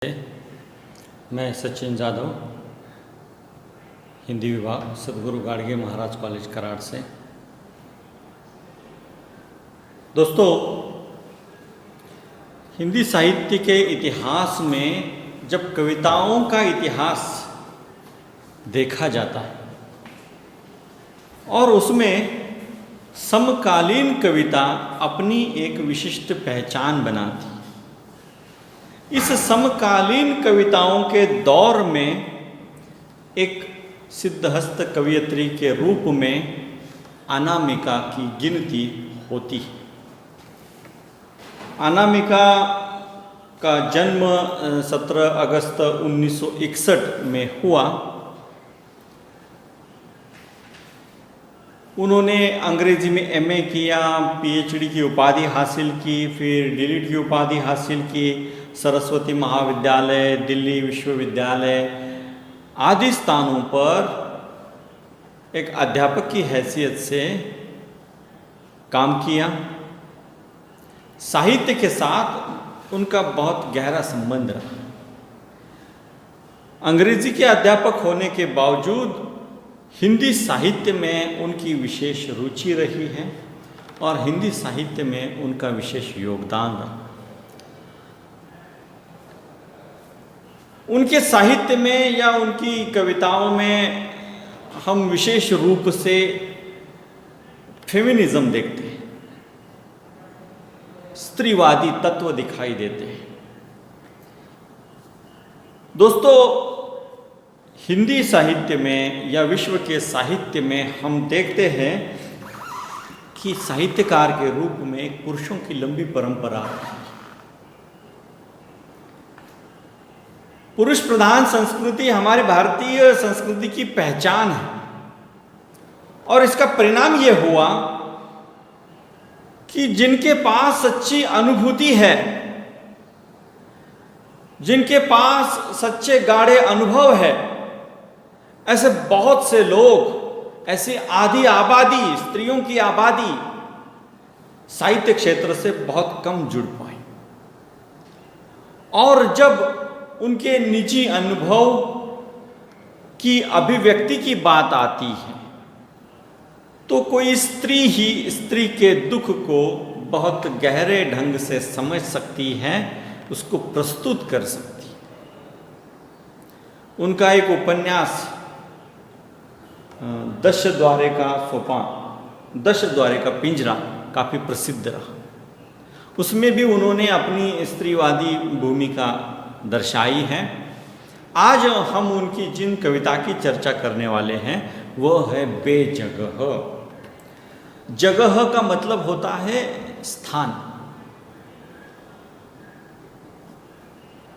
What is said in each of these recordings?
मैं सचिन जाधव, हिंदी विभाग, सदगुरु गाडगे महाराज कॉलेज कराड़ से। दोस्तों, हिंदी साहित्य के इतिहास में जब कविताओं का इतिहास देखा जाता है और उसमें समकालीन कविता अपनी एक विशिष्ट पहचान बनाती है। इस समकालीन कविताओं के दौर में एक सिद्धहस्त कवयित्री के रूप में अनामिका की गिनती होती है। अनामिका का जन्म 17 अगस्त 1961 में हुआ। उन्होंने अंग्रेजी में एमए किया, पीएचडी की उपाधि हासिल की, फिर डीलिट की उपाधि हासिल की, सरस्वती महाविद्यालय, दिल्ली विश्वविद्यालय आदि स्थानों पर एक अध्यापक की हैसियत से काम किया। साहित्य के साथ उनका बहुत गहरा संबंध रहा। अंग्रेजी के अध्यापक होने के बावजूद हिंदी साहित्य में उनकी विशेष रुचि रही है और हिंदी साहित्य में उनका विशेष योगदान रहा। उनके साहित्य में या उनकी कविताओं में हम विशेष रूप से फेमिनिज्म देखते हैं, स्त्रीवादी तत्व दिखाई देते हैं। दोस्तों, हिंदी साहित्य में या विश्व के साहित्य में हम देखते हैं कि साहित्यकार के रूप में पुरुषों की लंबी परंपरा है। पुरुष प्रधान संस्कृति हमारी भारतीय संस्कृति की पहचान है और इसका परिणाम यह हुआ कि जिनके पास सच्ची अनुभूति है, जिनके पास सच्चे गाढ़े अनुभव है, ऐसे बहुत से लोग, ऐसी आधी आबादी, स्त्रियों की आबादी साहित्य क्षेत्र से बहुत कम जुड़ पाई। और जब उनके निजी अनुभव की अभिव्यक्ति की बात आती है तो कोई स्त्री ही स्त्री के दुख को बहुत गहरे ढंग से समझ सकती है, उसको प्रस्तुत कर सकती है। उनका एक उपन्यास दश द्वारे का सोपान, दश द्वारे का पिंजरा काफ़ी प्रसिद्ध रहा। उसमें भी उन्होंने अपनी स्त्रीवादी भूमिका दर्शाई है। आज हम उनकी जिन कविता की चर्चा करने वाले हैं वह है बेजगह। जगह का मतलब होता है स्थान।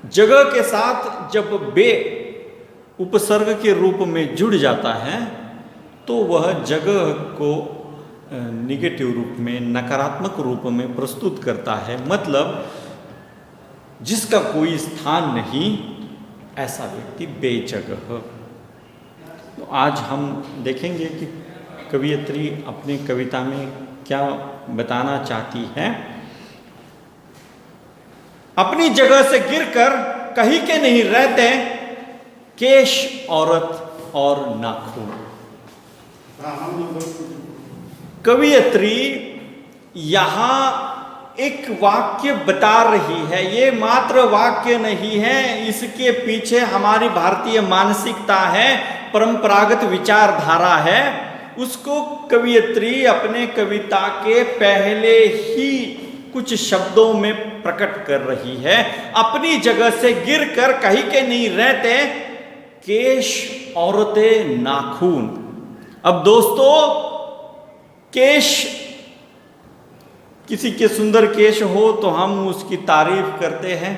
जगह के साथ जब बे उपसर्ग के रूप में जुड़ जाता है तो वह जगह को निगेटिव रूप में, नकारात्मक रूप में प्रस्तुत करता है। मतलब जिसका कोई स्थान नहीं, ऐसा व्यक्ति बेजगह। तो आज हम देखेंगे कि कवयित्री अपनी कविता में क्या बताना चाहती है। अपनी जगह से गिरकर कहीं के नहीं रहते केश, औरत और नाखून। कवयित्री यहाँ एक वाक्य बता रही है। ये मात्र वाक्य नहीं है, इसके पीछे हमारी भारतीय मानसिकता है, परंपरागत विचारधारा है। उसको कवयित्री अपने कविता के पहले ही कुछ शब्दों में प्रकट कर रही है। अपनी जगह से गिरकर कहीं के नहीं रहते केश, औरतें, नाखून। अब दोस्तों, केश, किसी के सुंदर केश हो तो हम उसकी तारीफ करते हैं,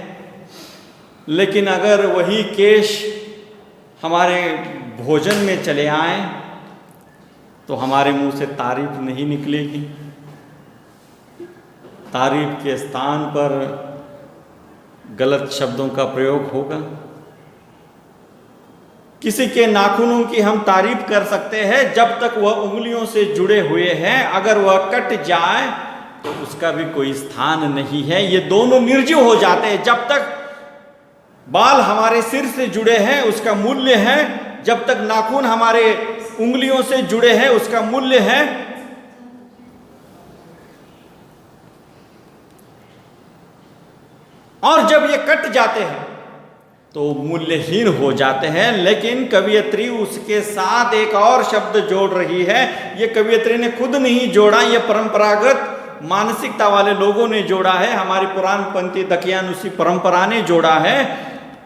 लेकिन अगर वही केश हमारे भोजन में चले आए तो हमारे मुंह से तारीफ नहीं निकलेगी। तारीफ के स्थान पर गलत शब्दों का प्रयोग होगा। किसी के नाखूनों की हम तारीफ कर सकते हैं जब तक वह उंगलियों से जुड़े हुए हैं। अगर वह कट जाए तो उसका भी कोई स्थान नहीं है। ये दोनों निर्जीव हो जाते हैं जब तक बाल हमारे सिर से जुड़े हैं उसका मूल्य है, जब तक नाखून हमारे उंगलियों से जुड़े हैं उसका मूल्य है। और जब ये कट जाते हैं तो मूल्यहीन हो जाते हैं। लेकिन कवियत्री उसके साथ एक और शब्द जोड़ रही है। ये कवियत्री ने खुद नहीं जोड़ा, ये परंपरागत मानसिकता वाले लोगों ने जोड़ा है, हमारी पुराणपंथी दकियानुसी परंपरा ने जोड़ा है।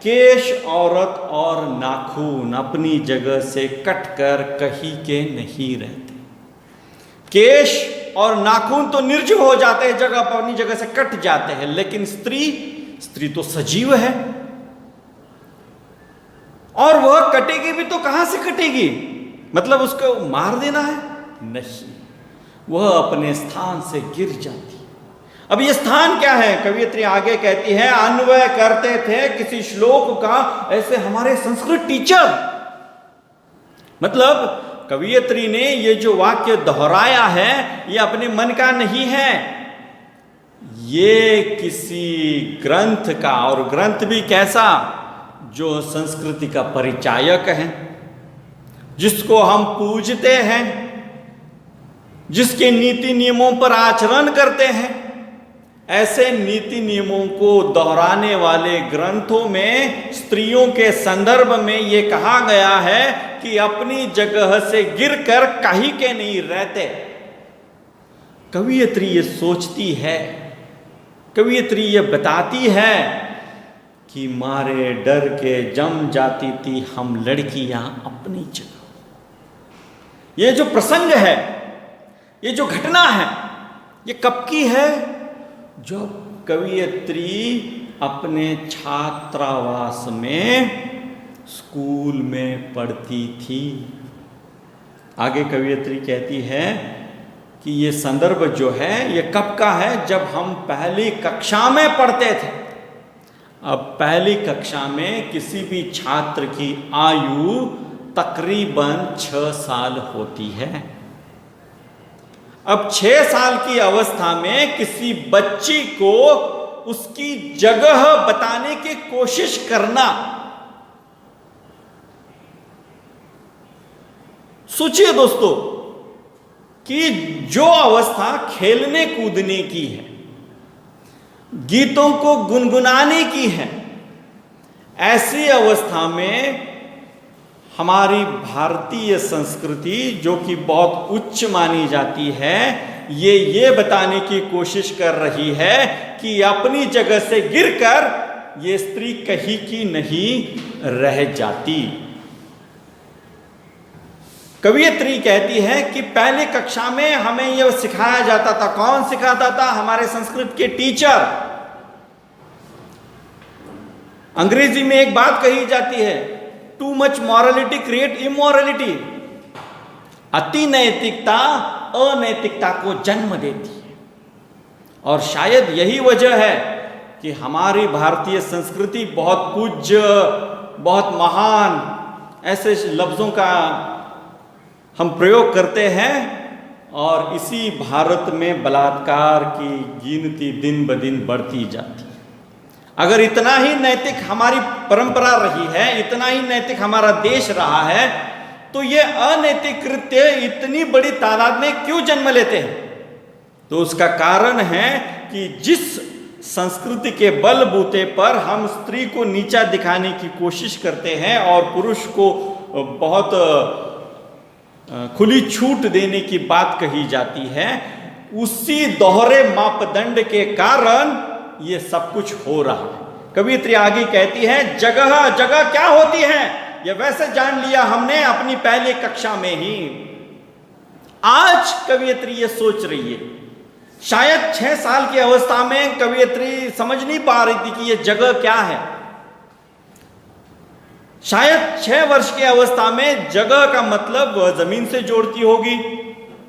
केश, औरत और नाखून अपनी जगह से कटकर कहीं के नहीं रहते। केश और नाखून तो निर्जीव हो जाते हैं, जगह पर अपनी जगह से कट जाते हैं, लेकिन स्त्री तो सजीव है और वह कटेगी भी तो कहां से कटेगी? मतलब उसको मार देना है? नहीं, वह अपने स्थान से गिर जाती। अब यह स्थान क्या है? कवियत्री आगे कहती है, अन्वय करते थे किसी श्लोक का ऐसे हमारे संस्कृत टीचर। मतलब कवियत्री ने ये जो वाक्य दोहराया है ये अपने मन का नहीं है, ये किसी ग्रंथ का, और ग्रंथ भी कैसा, जो संस्कृति का परिचायक है, जिसको हम पूजते हैं, जिसके नीति नियमों पर आचरण करते हैं। ऐसे नीति नियमों को दोहराने वाले ग्रंथों में स्त्रियों के संदर्भ में ये कहा गया है कि अपनी जगह से गिरकर कहीं के नहीं रहते। कवियत्री ये सोचती है, कवियत्री ये बताती है कि मारे डर के जम जाती थी हम लड़कियां अपनी जगह। ये जो प्रसंग है, ये जो घटना है, ये कब की है? जब कवियत्री अपने छात्रावास में स्कूल में पढ़ती थी। आगे कवियत्री कहती है कि ये संदर्भ जो है ये कब का है? जब हम पहली कक्षा में पढ़ते थे। अब पहली कक्षा में किसी भी छात्र की आयु तकरीबन 6 साल होती है। अब 6 साल की अवस्था में किसी बच्ची को उसकी जगह बताने की कोशिश करना, सोचिए दोस्तों कि जो अवस्था खेलने कूदने की है, गीतों को गुनगुनाने की है, ऐसी अवस्था में हमारी भारतीय संस्कृति जो कि बहुत उच्च मानी जाती है, ये बताने की कोशिश कर रही है कि अपनी जगह से गिरकर ये स्त्री कहीं की नहीं रह जाती। कवियत्री कहती है कि पहली कक्षा में हमें यह सिखाया जाता था। कौन सिखाता था? हमारे संस्कृत के टीचर। अंग्रेजी में एक बात कही जाती है, too much morality create immorality. अति नैतिकता अनैतिकता को जन्म देती है। और शायद यही वजह है कि हमारी भारतीय संस्कृति बहुत पूज्य, बहुत महान, ऐसे लफ्जों का हम प्रयोग करते हैं, और इसी भारत में बलात्कार की गिनती दिन ब दिन बढ़ती जाती है। अगर इतना ही नैतिक हमारी परंपरा रही है, इतना ही नैतिक हमारा देश रहा है, तो ये अनैतिक कृत्य इतनी बड़ी तादाद में क्यों जन्म लेते हैं? तो उसका कारण है कि जिस संस्कृति के बलबूते पर हम स्त्री को नीचा दिखाने की कोशिश करते हैं और पुरुष को बहुत खुली छूट देने की बात कही जाती है, उसी दोहरे मापदंड के कारण ये सब कुछ हो रहा है। कवियत्री आगे कहती है, जगह जगह क्या होती है ये वैसे जान लिया हमने अपनी पहली कक्षा में ही। आज कवियत्री ये सोच रही है, शायद 6 साल की अवस्था में कवियत्री समझ नहीं पा रही थी कि ये जगह क्या है। शायद 6 वर्ष की अवस्था में जगह का मतलब वह जमीन से जोड़ती होगी,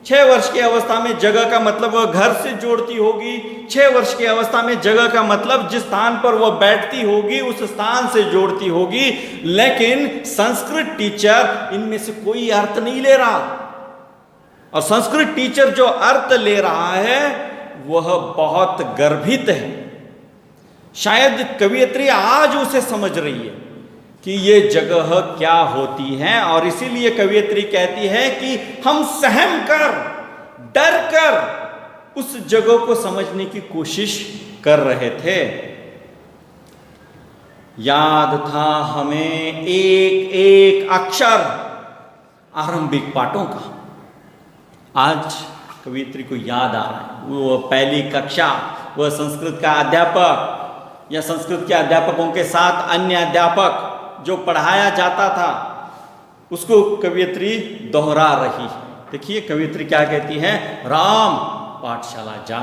6 वर्ष की अवस्था में जगह का मतलब वह घर से जोड़ती होगी, 6 वर्ष की अवस्था में जगह का मतलब जिस स्थान पर वह बैठती होगी उस स्थान से जोड़ती होगी। लेकिन संस्कृत टीचर इनमें से कोई अर्थ नहीं ले रहा, और संस्कृत टीचर जो अर्थ ले रहा है वह बहुत गर्भित है। शायद कवियत्री आज उसे समझ रही है कि ये जगह क्या होती है, और इसीलिए कवियत्री कहती है कि हम सहम कर, डर कर उस जगह को समझने की कोशिश कर रहे थे। याद था हमें एक एक अक्षर आरंभिक पाठों का। आज कवियत्री को याद आ रहा है वो पहली कक्षा, वह संस्कृत का अध्यापक या संस्कृत के अध्यापकों के साथ अन्य अध्यापक जो पढ़ाया जाता था, उसको कवियत्री दोहरा रही। देखिए कवियत्री क्या कहती है, राम पाठशाला जा,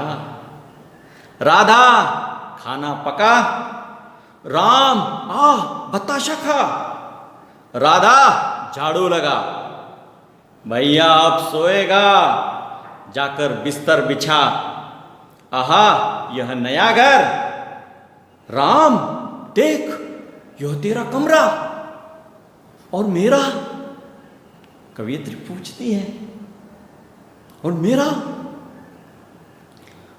राधा खाना पका, राम बताशा खा, राधा झाड़ू लगा, भैया अब सोएगा, जाकर बिस्तर बिछा, आहा यह नया घर, राम देख यह तेरा कमरा और मेरा। कवियत्री पूछती है और मेरा?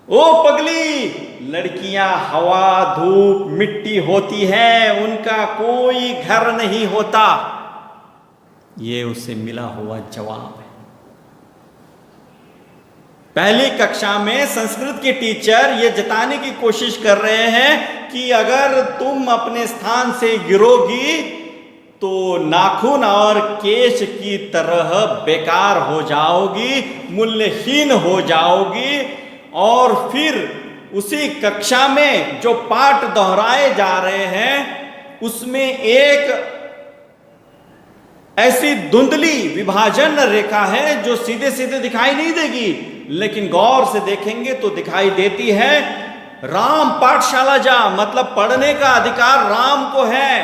ओ पगली, लड़कियां हवा धूप मिट्टी होती है, उनका कोई घर नहीं होता। ये उसे मिला हुआ जवाब है। पहली कक्षा में संस्कृत के टीचर ये जताने की कोशिश कर रहे हैं कि अगर तुम अपने स्थान से गिरोगी तो नाखून और केश की तरह बेकार हो जाओगी, मूल्यहीन हो जाओगी, और फिर उसी कक्षा में जो पाठ दोहराए जा रहे हैं उसमें एक ऐसी धुंधली विभाजन रेखा है जो सीधे सीधे दिखाई नहीं देगी, लेकिन गौर से देखेंगे तो दिखाई देती है। राम पाठशाला जा, मतलब पढ़ने का अधिकार राम को है,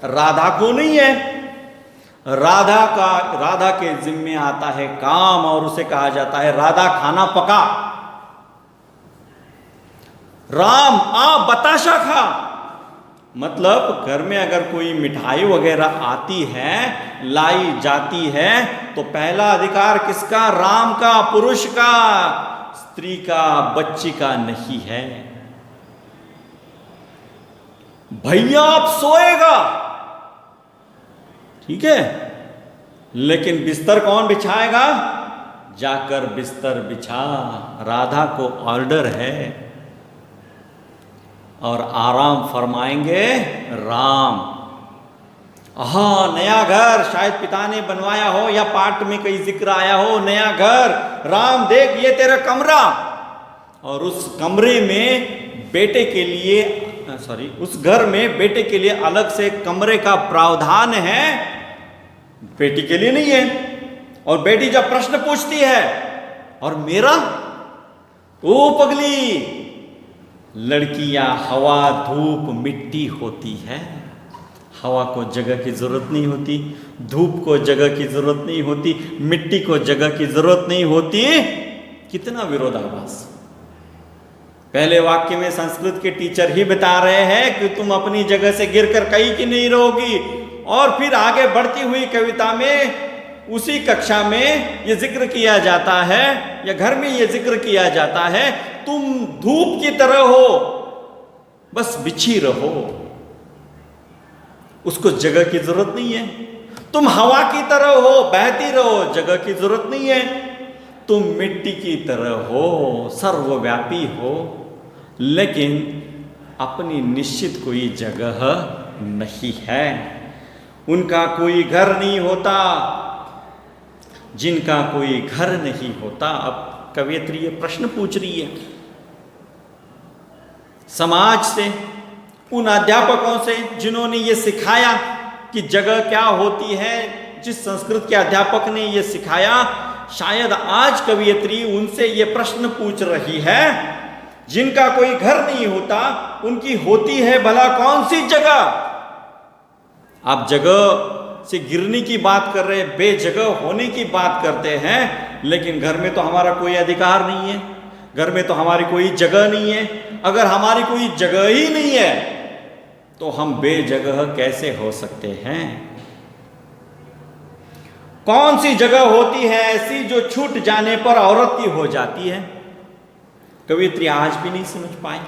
राधा को नहीं है। राधा के जिम्मे आता है काम, और उसे कहा जाता है राधा खाना पका, राम बताशा खा। मतलब घर में अगर कोई मिठाई वगैरह आती है, लाई जाती है, तो पहला अधिकार किसका? राम का, पुरुष का, स्त्री का, बच्ची का नहीं है। भैया अब सोएगा, ठीक है, लेकिन बिस्तर कौन बिछाएगा? जाकर बिस्तर बिछा, राधा को ऑर्डर है, और आराम फरमाएंगे राम। नया घर शायद पिता ने बनवाया हो या पाठ में कहीं जिक्र आया हो, नया घर, राम देख ये तेरा कमरा, और उस कमरे में बेटे के लिए उस घर में बेटे के लिए अलग से कमरे का प्रावधान है, बेटी के लिए नहीं है। और बेटी जब प्रश्न पूछती है, और मेरा? ओ पगली, लड़कियां हवा धूप मिट्टी होती है, हवा को जगह की जरूरत नहीं होती, धूप को जगह की जरूरत नहीं होती, मिट्टी को जगह की जरूरत नहीं होती। कितना विरोधाभास। पहले वाक्य में संस्कृत के टीचर ही बता रहे हैं कि तुम अपनी जगह से गिरकर कहीं की नहीं रहोगी, और फिर आगे बढ़ती हुई कविता में उसी कक्षा में ये जिक्र किया जाता है, या घर में ये जिक्र किया जाता है, तुम धूप की तरह हो, बस बिछी रहो, उसको जगह की जरूरत नहीं है। तुम हवा की तरह हो, बहती रहो, जगह की जरूरत नहीं है। तुम मिट्टी की तरह हो, सर्वव्यापी हो, लेकिन अपनी निश्चित कोई जगह नहीं है। उनका कोई घर नहीं होता, जिनका कोई घर नहीं होता। अब कवियत्री ये प्रश्न पूछ रही है समाज से, उन अध्यापकों से जिन्होंने ये सिखाया कि जगह क्या होती है, जिस संस्कृत के अध्यापक ने ये सिखाया, शायद आज कवियत्री उनसे ये प्रश्न पूछ रही है, जिनका कोई घर नहीं होता, उनकी होती है भला कौन सी जगह? आप जगह से गिरने की बात कर रहे हैं, बेजगह होने की बात करते हैं, लेकिन घर में तो हमारा कोई अधिकार नहीं है, घर में तो हमारी कोई जगह नहीं है। अगर हमारी कोई जगह ही नहीं है तो हम बेजगह कैसे हो सकते हैं? कौन सी जगह होती है ऐसी जो छूट जाने पर औरत की हो जाती है? कवियत्री आज भी नहीं समझ पाई।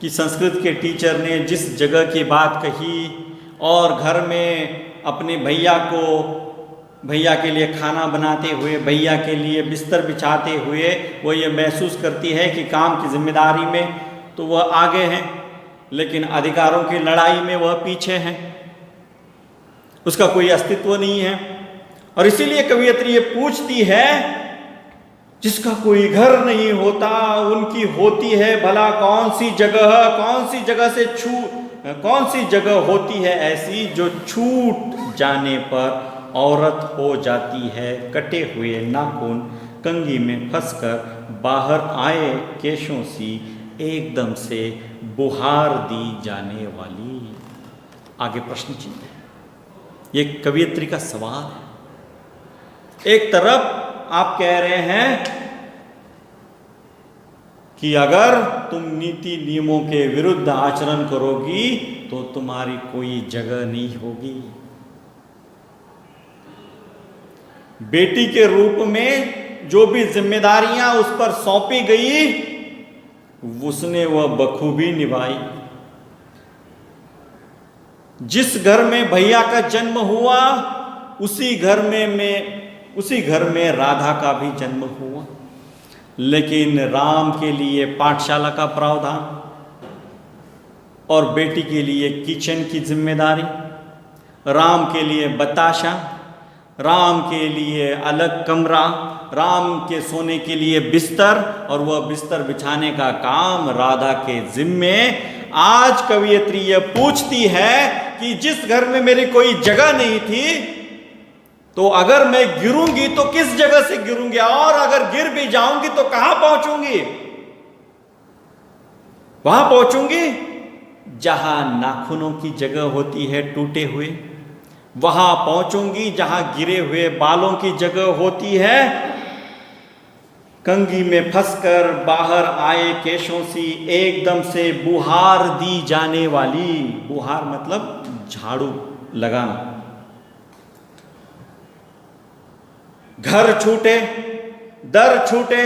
कि संस्कृत के टीचर ने जिस जगह की बात कही और घर में अपने भैया के लिए खाना बनाते हुए, भैया के लिए बिस्तर बिछाते हुए वो ये महसूस करती है कि काम की जिम्मेदारी में तो वह आगे हैं, लेकिन अधिकारों की लड़ाई में वह पीछे हैं, उसका कोई अस्तित्व नहीं है। और इसीलिए कवियत्री ये पूछती है, जिसका कोई घर नहीं होता उनकी होती है भला कौन सी जगह होती है ऐसी जो छूट जाने पर औरत हो जाती है कटे हुए नाखून कंघी में फंसकर बाहर आए केशों सी एकदम से बुहार दी जाने वाली। आगे प्रश्न चिन्ह है, ये कवियत्री का सवाल है। एक तरफ आप कह रहे हैं कि अगर तुम नीति नियमों के विरुद्ध आचरण करोगी तो तुम्हारी कोई जगह नहीं होगी। बेटी के रूप में जो भी जिम्मेदारियां उस पर सौंपी गई उसने वह बखूबी निभाई। जिस घर में भैया का जन्म हुआ उसी घर में राधा का भी जन्म हुआ, लेकिन राम के लिए पाठशाला का प्रावधान और बेटी के लिए किचन की जिम्मेदारी, राम के लिए बताशा, राम के लिए अलग कमरा, राम के सोने के लिए बिस्तर और वह बिस्तर बिछाने का काम राधा के जिम्मे। आज कवियत्री यह पूछती है कि जिस घर में मेरी कोई जगह नहीं थी तो अगर मैं गिरूंगी तो किस जगह से गिरूंगी, और अगर गिर भी जाऊंगी तो कहां पहुंचूंगी? वहां पहुंचूंगी जहां नाखूनों की जगह होती है टूटे हुए, वहां पहुंचूंगी जहां गिरे हुए बालों की जगह होती है कंघी में फंसकर बाहर आए केशों सी एकदम से बुहार दी जाने वाली। बुहार मतलब झाड़ू लगाना। घर छूटे, दर छूटे,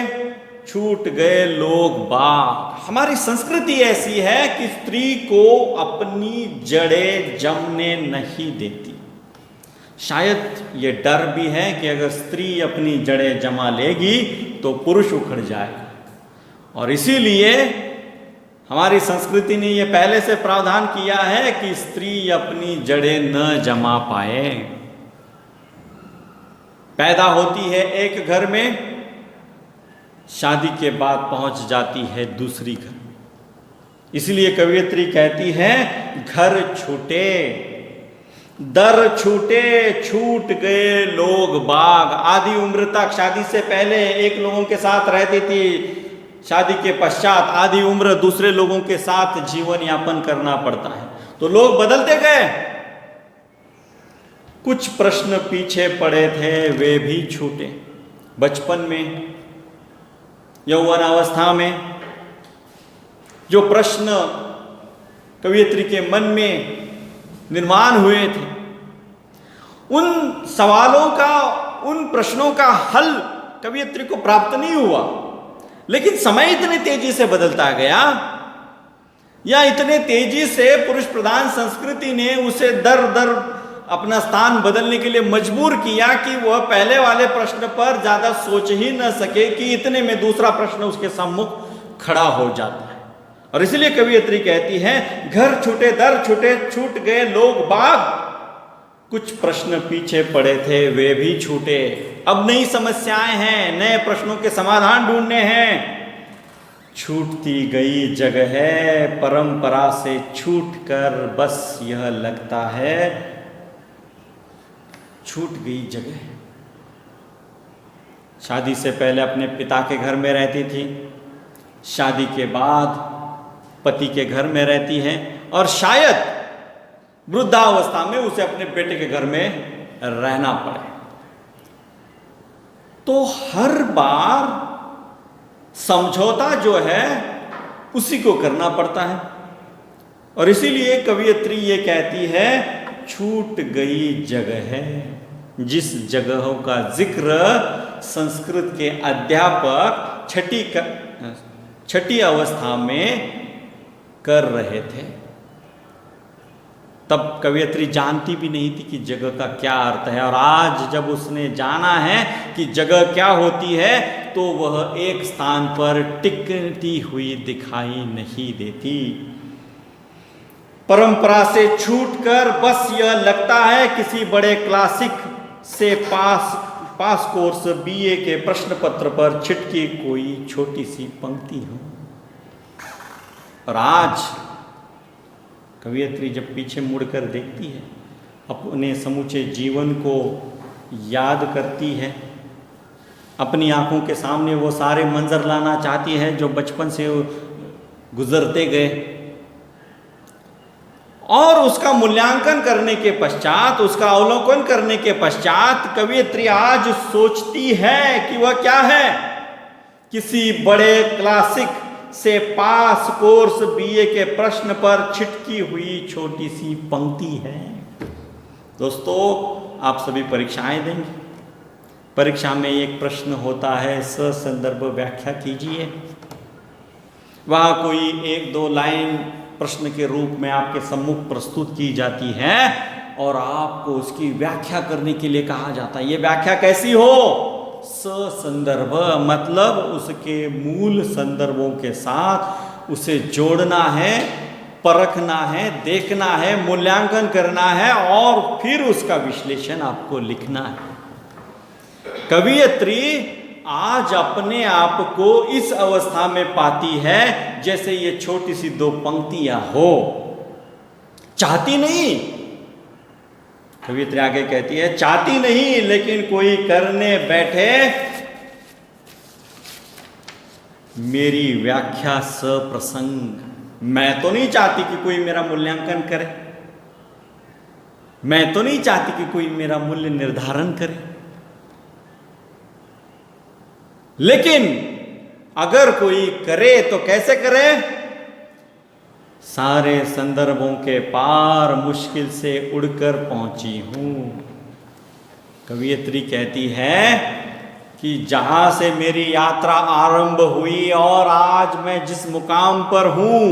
छूट गए लोग बाग। हमारी संस्कृति ऐसी है कि स्त्री को अपनी जड़ें जमने नहीं देती। शायद ये डर भी है कि अगर स्त्री अपनी जड़ें जमा लेगी तो पुरुष उखड़ जाएगा, और इसीलिए हमारी संस्कृति ने यह पहले से प्रावधान किया है कि स्त्री अपनी जड़ें न जमा पाए। पैदा होती है एक घर में, शादी के बाद पहुंच जाती है दूसरी घर। इसलिए कवियत्री कहती है घर छूटे, दर छूटे, छूट गए लोग बाग। आधी उम्र तक शादी से पहले एक लोगों के साथ रहती थी, शादी के पश्चात आधी उम्र दूसरे लोगों के साथ जीवन यापन करना पड़ता है। तो लोग बदलते गए। कुछ प्रश्न पीछे पड़े थे वे भी छूटे। बचपन में, यौवन अवस्था में जो प्रश्न कवियत्री के मन में निर्माण हुए थे, उन सवालों का, उन प्रश्नों का हल कवियत्री को प्राप्त नहीं हुआ। लेकिन समय इतनी तेजी से बदलता गया, या इतने तेजी से पुरुष प्रधान संस्कृति ने उसे दर दर अपना स्थान बदलने के लिए मजबूर किया कि वह पहले वाले प्रश्न पर ज्यादा सोच ही न सके कि इतने में दूसरा प्रश्न उसके सम्मुख खड़ा हो जाता है। और इसलिए कवियत्री कहती है घर छूटे, दर छूटे, छूट गए लोग बाग। कुछ प्रश्न पीछे पड़े थे वे भी छूटे। अब नई समस्याएं हैं, नए प्रश्नों के समाधान ढूंढने हैं। छूटती गई जगह है, परंपरा से छूटकर बस यह लगता है छूट गई जगह। शादी से पहले अपने पिता के घर में रहती थी, शादी के बाद पति के घर में रहती है, और शायद वृद्धावस्था में उसे अपने बेटे के घर में रहना पड़े। तो हर बार समझौता जो है उसी को करना पड़ता है। और इसीलिए कवियत्री ये कहती है छूट गई जगह है। जिस जगहों का जिक्र संस्कृत के अध्यापक छठी अवस्था में कर रहे थे, तब कवयित्री जानती भी नहीं थी कि जगह का क्या अर्थ है। और आज जब उसने जाना है कि जगह क्या होती है, तो वह एक स्थान पर टिकती हुई दिखाई नहीं देती। परंपरा से छूटकर बस यह लगता है किसी बड़े क्लासिक से पास कोर्स बीए के प्रश्न पत्र पर छिटकी कोई छोटी सी पंक्ति हो। और आज कवयित्री जब पीछे मुड़कर देखती है, अपने समूचे जीवन को याद करती है, अपनी आंखों के सामने वो सारे मंजर लाना चाहती है जो बचपन से गुजरते गए, और उसका मूल्यांकन करने के पश्चात, उसका अवलोकन करने के पश्चात कवयित्री आज सोचती है कि वह क्या है, किसी बड़े क्लासिक से पास कोर्स बीए के प्रश्न पर छिटकी हुई छोटी सी पंक्ति है। दोस्तों, आप सभी परीक्षाएं देंगे, परीक्षा में एक प्रश्न होता है, ससंदर्भ व्याख्या कीजिए। वहाँ कोई एक दो लाइन प्रश्न के रूप में आपके सम्मुख प्रस्तुत की जाती है और आपको उसकी व्याख्या करने के लिए कहा जाता है। ये व्याख्या कैसी हो? ससंदर्भ, मतलब उसके मूल संदर्भों के साथ उसे जोड़ना है, परखना है, देखना है, मूल्यांकन करना है और फिर उसका विश्लेषण आपको लिखना है। कवयित्री आज अपने आप को इस अवस्था में पाती है जैसे ये छोटी सी दो पंक्तियां हो, चाहती नहीं। कवयित्री आगे कहती है, चाहती नहीं, लेकिन कोई करने बैठे मेरी व्याख्या सप्रसंग। मैं तो नहीं चाहती कि कोई मेरा मूल्यांकन करे, मैं तो नहीं चाहती कि कोई मेरा मूल्य निर्धारण करे, लेकिन अगर कोई करे तो कैसे करे? सारे संदर्भों के पार मुश्किल से उड़कर पहुंची हूं। कवयित्री कहती है कि जहां से मेरी यात्रा आरंभ हुई और आज मैं जिस मुकाम पर हूं,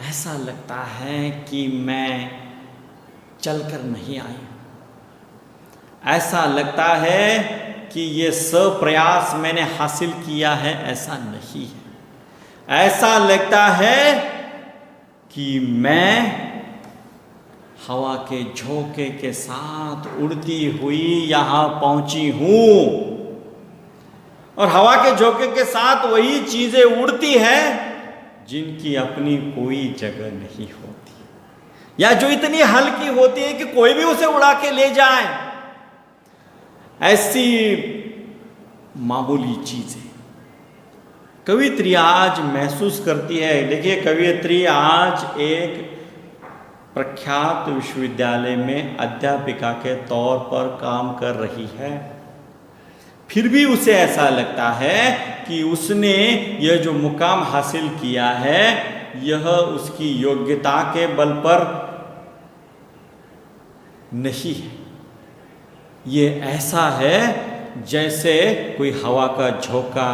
ऐसा लगता है कि मैं चलकर नहीं आई, ऐसा लगता है कि ये सप्रयास मैंने हासिल किया है, ऐसा नहीं है। ऐसा लगता है कि मैं हवा के झोंके के साथ उड़ती हुई यहां पहुंची हूं, और हवा के झोंके के साथ वही चीजें उड़ती हैं जिनकी अपनी कोई जगह नहीं होती, या जो इतनी हल्की होती है कि कोई भी उसे उड़ा के ले जाए, ऐसी मामूली चीजें कवयित्री आज महसूस करती है। देखिए, कवयित्री आज एक प्रख्यात विश्वविद्यालय में अध्यापिका के तौर पर काम कर रही है, फिर भी उसे ऐसा लगता है कि उसने यह जो मुकाम हासिल किया है, यह उसकी योग्यता के बल पर नहीं है। ये ऐसा है जैसे कोई हवा का झोंका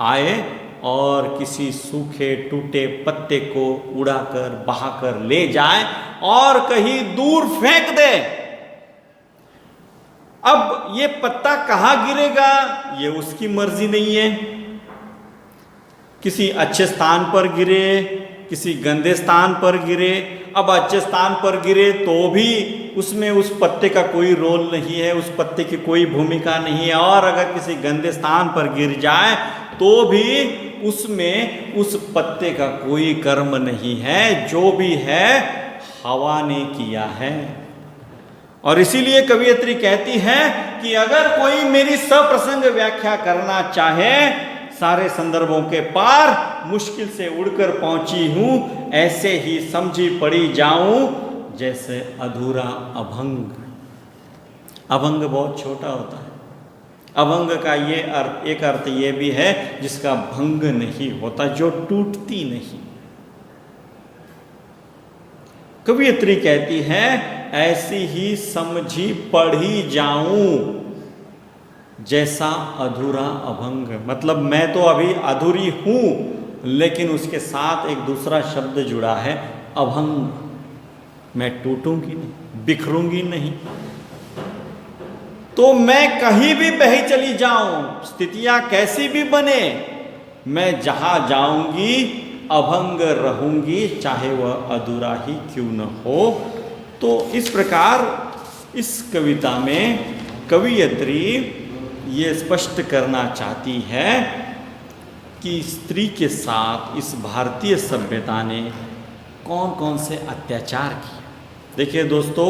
आए और किसी सूखे टूटे पत्ते को उड़ाकर बहाकर ले जाए और कहीं दूर फेंक दे। अब ये पत्ता कहाँ गिरेगा ये उसकी मर्जी नहीं है, किसी अच्छे स्थान पर गिरे, किसी गंदे स्थान पर गिरे। अब अच्छे स्थान पर गिरे तो भी उसमें उस पत्ते का कोई रोल नहीं है, उस पत्ते की कोई भूमिका नहीं है, और अगर किसी गंदे स्थान पर गिर जाए तो भी उसमें उस पत्ते का कोई कर्म नहीं है, जो भी है हवा ने किया है। और इसीलिए कवयित्री कहती है कि अगर कोई मेरी सप्रसंग व्याख्या करना चाहे, सारे संदर्भों के पार मुश्किल से उड़कर पहुंची हूं, ऐसे ही समझी पड़ी जाऊं जैसे अधूरा अभंग। अभंग बहुत छोटा होता है। अभंग का ये अर्थ, एक अर्थ ये भी है जिसका भंग नहीं होता, जो टूटती नहीं। कवयित्री कहती है ऐसी ही समझी पढ़ी जाऊं जैसा अधूरा अभंग। मतलब मैं तो अभी अधूरी हूं, लेकिन उसके साथ एक दूसरा शब्द जुड़ा है, अभंग। मैं टूटूंगी नहीं, बिखरूंगी नहीं, तो मैं कहीं भी बही चली जाऊं, स्थितियां कैसी भी बने, मैं जहां जाऊंगी अभंग रहूंगी, चाहे वह अधूरा ही क्यों न हो। तो इस प्रकार इस कविता में कवियत्री ये स्पष्ट करना चाहती है कि स्त्री के साथ इस भारतीय सभ्यता ने कौन कौन से अत्याचार किए। देखिए दोस्तों,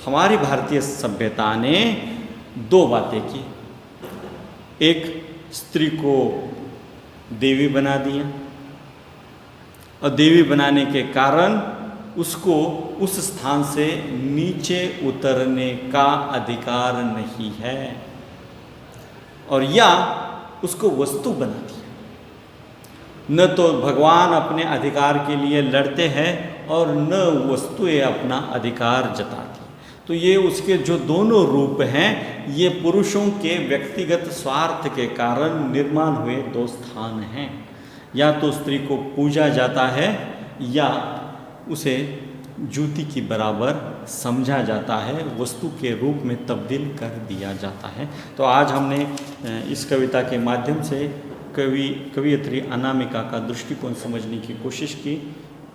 हमारी भारतीय सभ्यता ने दो बातें की। एक, स्त्री को देवी बना दिया, और देवी बनाने के कारण उसको उस स्थान से नीचे उतरने का अधिकार नहीं है, और या उसको वस्तु बना दिया। न तो भगवान अपने अधिकार के लिए लड़ते हैं और न वस्तुएं अपना अधिकार जताती। तो ये उसके जो दोनों रूप हैं, ये पुरुषों के व्यक्तिगत स्वार्थ के कारण निर्माण हुए दो स्थान हैं। या तो स्त्री को पूजा जाता है या उसे जूती की बराबर समझा जाता है, वस्तु के रूप में तब्दील कर दिया जाता है। तो आज हमने इस कविता के माध्यम से कवियत्री अनामिका का दृष्टिकोण समझने की कोशिश की।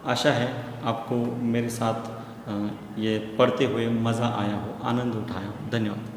आशा है आपको मेरे साथ ये पढ़ते हुए मज़ा आया हो, आनंद उठाया हो। धन्यवाद।